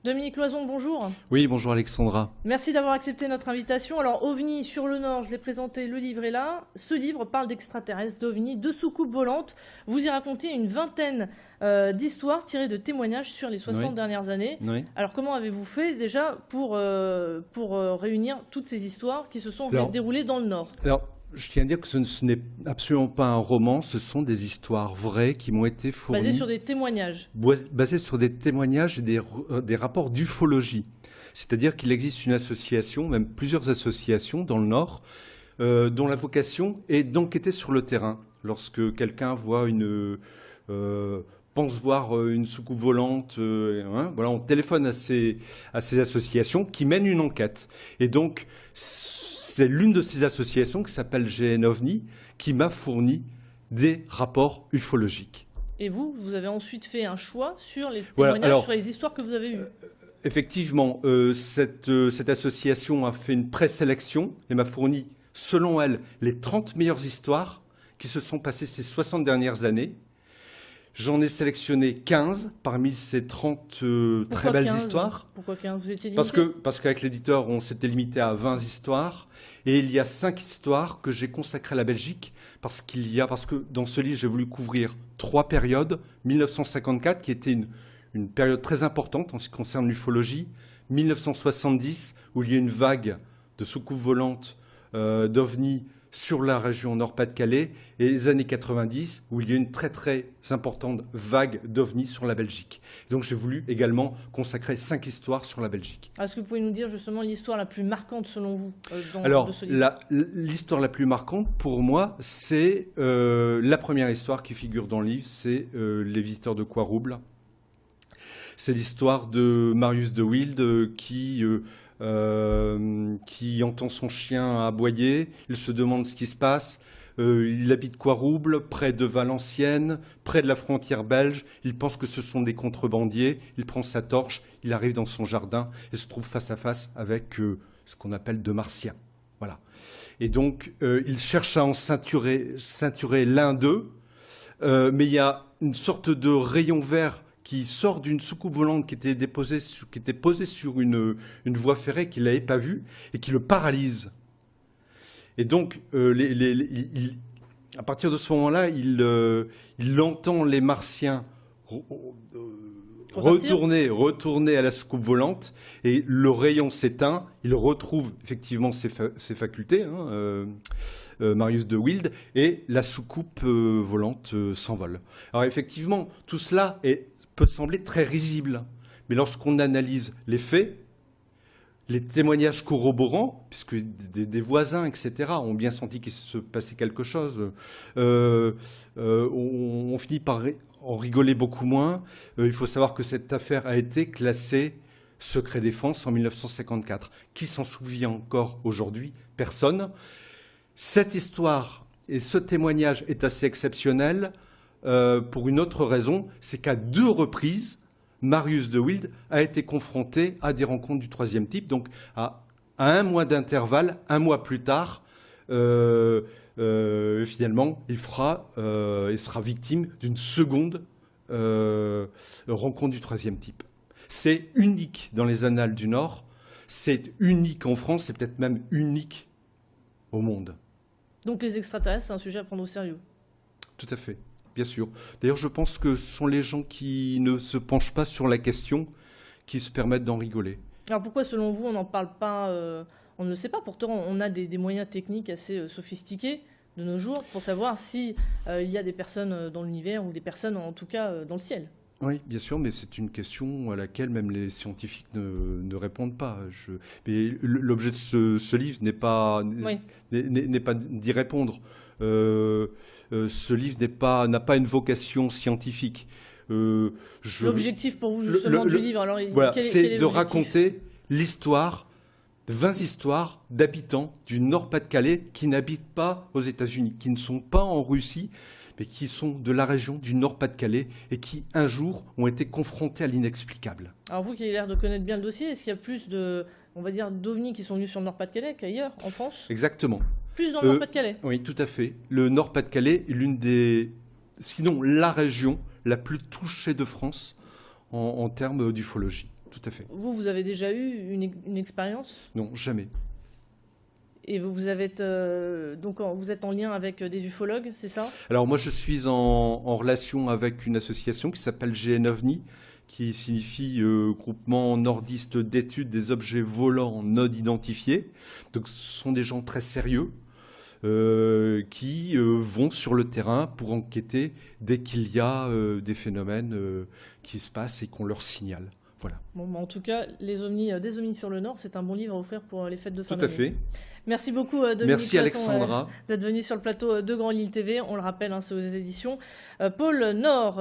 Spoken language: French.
Dominique Loison, bonjour. Oui, bonjour Alexandra. Merci d'avoir accepté notre invitation. Alors, OVNI sur le Nord, je l'ai présenté, le livre est là. Ce livre parle d'extraterrestres, d'OVNI, de soucoupes volantes. Vous y racontez une vingtaine d'histoires tirées de témoignages sur les 60 Oui. dernières années. Oui. Alors, comment avez-vous fait déjà pour réunir toutes ces histoires qui se sont déroulées dans le Nord? Alors, je tiens à dire que ce n'est absolument pas un roman, ce sont des histoires vraies qui m'ont été fournies. Basées sur des témoignages. Basées sur des témoignages et des rapports d'ufologie. C'est-à-dire qu'il existe une association, même plusieurs associations dans le Nord, dont la vocation est d'enquêter sur le terrain. Lorsque quelqu'un voit pense voir une soucoupe volante, voilà, on téléphone à ces associations qui mènent une enquête. Et donc, c'est l'une de ces associations qui s'appelle GN OVNI qui m'a fourni des rapports ufologiques. Et vous avez ensuite fait un choix sur les témoignages, sur les histoires que vous avez eues. Effectivement, cette association a fait une présélection et m'a fourni, selon elle, les 30 meilleures histoires qui se sont passées ces 60 dernières années. J'en ai sélectionné 15 parmi ces 30 très belles histoires. Pourquoi 15? Vous étiez limité? Parce qu'avec l'éditeur, on s'était limité à 20 histoires. Et il y a 5 histoires que j'ai consacrées à la Belgique. Parce que dans ce livre, j'ai voulu couvrir 3 périodes. 1954, qui était une période très importante en ce qui concerne l'ufologie. 1970, où il y a une vague de soucoupes volantes d'OVNI sur la région Nord-Pas-de-Calais, et les années 90, où il y a une très très importante vague d'OVNI sur la Belgique. Donc j'ai voulu également consacrer 5 histoires sur la Belgique. Est-ce que vous pouvez nous dire justement l'histoire la plus marquante selon vous de ce livre? L'histoire la plus marquante pour moi, c'est la première histoire qui figure dans le livre, c'est les visiteurs de Quarouble. C'est l'histoire de Marius de Wilde qui entend son chien aboyer, il se demande ce qui se passe, il habite Quarouble, près de Valenciennes, près de la frontière belge, il pense que ce sont des contrebandiers, il prend sa torche, il arrive dans son jardin et se trouve face à face avec ce qu'on appelle deux martiens. Voilà. Et donc, il cherche à en ceinturer l'un d'eux, mais il y a une sorte de rayon vert qui sort d'une soucoupe volante qui était posée sur une voie ferrée qu'il n'avait pas vue et qui le paralyse. Et donc, à partir de ce moment-là, il entend les Martiens retourner à la soucoupe volante et le rayon s'éteint. Il retrouve effectivement ses facultés, Marius de Wilde, et la soucoupe volante s'envole. Alors effectivement, tout cela peut sembler très risible. Mais lorsqu'on analyse les faits, les témoignages corroborants, puisque des voisins, etc., ont bien senti qu'il se passait quelque chose, on finit par en rigoler beaucoup moins. Il faut savoir que cette affaire a été classée secret défense en 1954. Qui s'en souvient encore aujourd'hui? Personne. Cette histoire et ce témoignage est assez exceptionnel. Pour une autre raison, c'est qu'à 2 reprises, Marius de Wilde a été confronté à des rencontres du troisième type. Donc, à 1 mois d'intervalle, 1 mois plus tard, finalement, il sera victime d'une seconde rencontre du troisième type. C'est unique dans les annales du Nord, c'est unique en France, c'est peut-être même unique au monde. Donc les extraterrestres, c'est un sujet à prendre au sérieux? Tout à fait. Bien sûr. D'ailleurs, je pense que ce sont les gens qui ne se penchent pas sur la question qui se permettent d'en rigoler. Alors pourquoi, selon vous, on n'en parle pas? On ne le sait pas. Pourtant, on a des moyens techniques assez sophistiqués de nos jours pour savoir si il y a des personnes dans l'univers ou des personnes, en tout cas, dans le ciel. Oui, bien sûr, mais c'est une question à laquelle même les scientifiques ne répondent pas. Mais l'objet de ce livre n'est pas d'y répondre. Ce livre n'a pas une vocation scientifique. L'objectif pour vous, justement, du livre, alors, voilà, c'est de raconter l'histoire, 20 histoires d'habitants du Nord-Pas-de-Calais qui n'habitent pas aux États-Unis, qui ne sont pas en Russie, mais qui sont de la région du Nord-Pas-de-Calais et qui, un jour, ont été confrontés à l'inexplicable. Alors vous qui avez l'air de connaître bien le dossier, est-ce qu'il y a plus d'OVNI qui sont venus sur le Nord-Pas-de-Calais qu'ailleurs, en France? Exactement. Plus dans le Nord-Pas-de-Calais? Oui, tout à fait. Le Nord-Pas-de-Calais est l'une des... sinon la région la plus touchée de France en termes d'ufologie. tout à fait. Vous avez déjà eu une expérience? Non, jamais. Et vous êtes en lien avec des ufologues, c'est ça? Alors moi, je suis en relation avec une association qui s'appelle GNOVNI, qui signifie Groupement nordiste d'études des objets volants non identifiés. Donc ce sont des gens très sérieux qui vont sur le terrain pour enquêter dès qu'il y a des phénomènes qui se passent et qu'on leur signale. Voilà. Bon, en tout cas, des ovnis sur le Nord, c'est un bon livre à offrir pour les fêtes de fin Tout à d'année. fait. Merci beaucoup, Dominique Merci Poisson, Alexandra. d'être venu sur le plateau de Grand Lille TV. On le rappelle, hein, c'est aux éditions Pôle Nord.